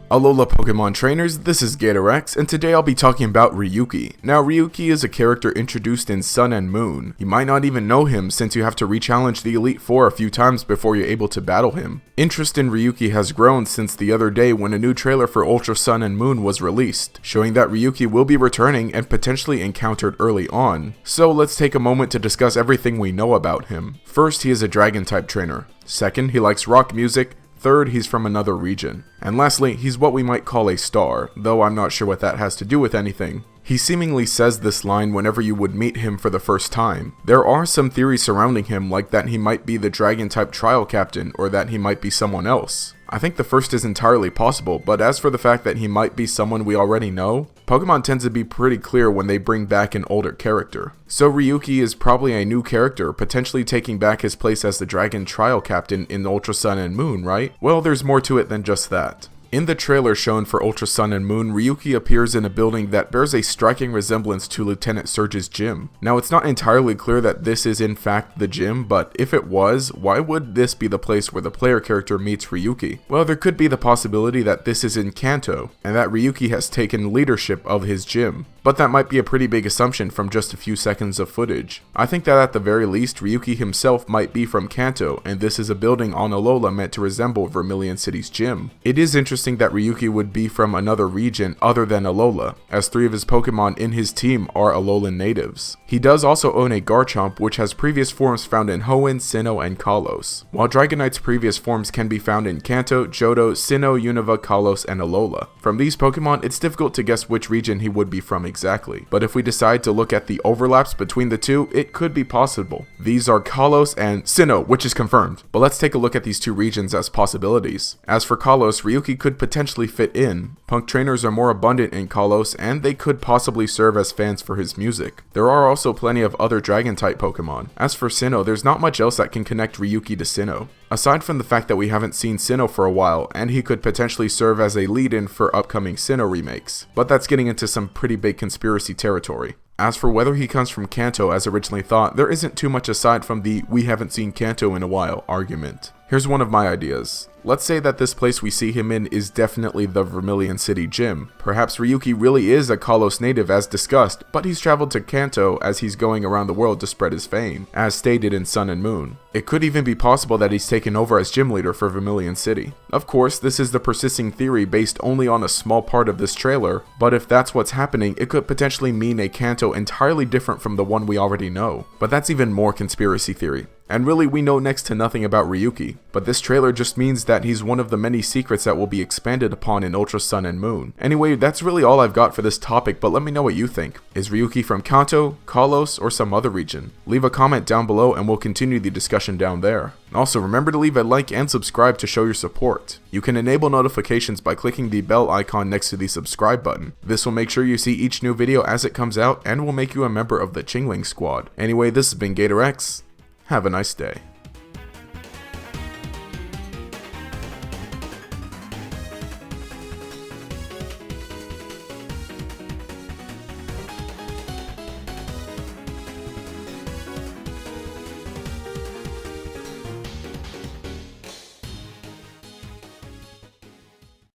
Alola Pokemon trainers, this is GatorX, and today I'll be talking about Ryuki. Now Ryuki is a character introduced in Sun and Moon. You might not even know him since you have to re-challenge the Elite Four a few times before you're able to battle him. Interest in Ryuki has grown since the other day when a new trailer for Ultra Sun and Moon was released, showing that Ryuki will be returning and potentially encountered early on. So let's take a moment to discuss everything we know about him. First, he is a Dragon-type trainer. Second, he likes rock music. Third, he's from another region. And lastly, he's what we might call a star, though I'm not sure what that has to do with anything. He seemingly says this line whenever you would meet him for the first time. There are some theories surrounding him, like that he might be the Dragon-type trial captain, or that he might be someone else. I think the first is entirely possible, but as for the fact that he might be someone we already know, Pokemon tends to be pretty clear when they bring back an older character. So Ryuki is probably a new character, potentially taking back his place as the Dragon Trial Captain in Ultra Sun and Moon, right? Well, there's more to it than just that. In the trailer shown for Ultra Sun and Moon, Ryuki appears in a building that bears a striking resemblance to Lieutenant Surge's gym. Now, it's not entirely clear that this is in fact the gym, but if it was, why would this be the place where the player character meets Ryuki? Well, there could be the possibility that this is in Kanto, and that Ryuki has taken leadership of his gym. But that might be a pretty big assumption from just a few seconds of footage. I think that at the very least, Ryuki himself might be from Kanto, and this is a building on Alola meant to resemble Vermilion City's gym. It is interesting that Ryuki would be from another region other than Alola, as 3 of his Pokemon in his team are Alolan natives. He does also own a Garchomp, which has previous forms found in Hoenn, Sinnoh, and Kalos, while Dragonite's previous forms can be found in Kanto, Johto, Sinnoh, Unova, Kalos, and Alola. From these Pokemon, it's difficult to guess which region he would be from exactly, but if we decide to look at the overlaps between the two, it could be possible. These are Kalos and Sinnoh, which is confirmed, but let's take a look at these two regions as possibilities. As for Kalos, Ryuki could potentially fit in. Punk trainers are more abundant in Kalos, and they could possibly serve as fans for his music. There are also plenty of other Dragon-type Pokemon. As for Sinnoh, there's not much else that can connect Ryuki to Sinnoh. Aside from the fact that we haven't seen Sinnoh for a while, and he could potentially serve as a lead-in for upcoming Sinnoh remakes. But that's getting into some pretty big conspiracy territory. As for whether he comes from Kanto as originally thought, there isn't too much aside from the "we haven't seen Kanto in a while" argument. Here's one of my ideas. Let's say that this place we see him in is definitely the Vermilion City gym. Perhaps Ryuki really is a Kalos native as discussed, but he's traveled to Kanto as he's going around the world to spread his fame, as stated in Sun and Moon. It could even be possible that he's taken over as gym leader for Vermilion City. Of course, this is the persisting theory based only on a small part of this trailer, but if that's what's happening, it could potentially mean a Kanto entirely different from the one we already know. But that's even more conspiracy theory. And really, we know next to nothing about Ryuki, but this trailer just means that he's one of the many secrets that will be expanded upon in Ultra Sun and Moon. Anyway, that's really all I've got for this topic, but let me know what you think. Is Ryuki from Kanto, Kalos, or some other region? Leave a comment down below and we'll continue the discussion down there. Also, remember to leave a like and subscribe to show your support. You can enable notifications by clicking the bell icon next to the subscribe button. This will make sure you see each new video as it comes out and will make you a member of the Chingling Squad. Anyway, this has been GatorX. Have a nice day.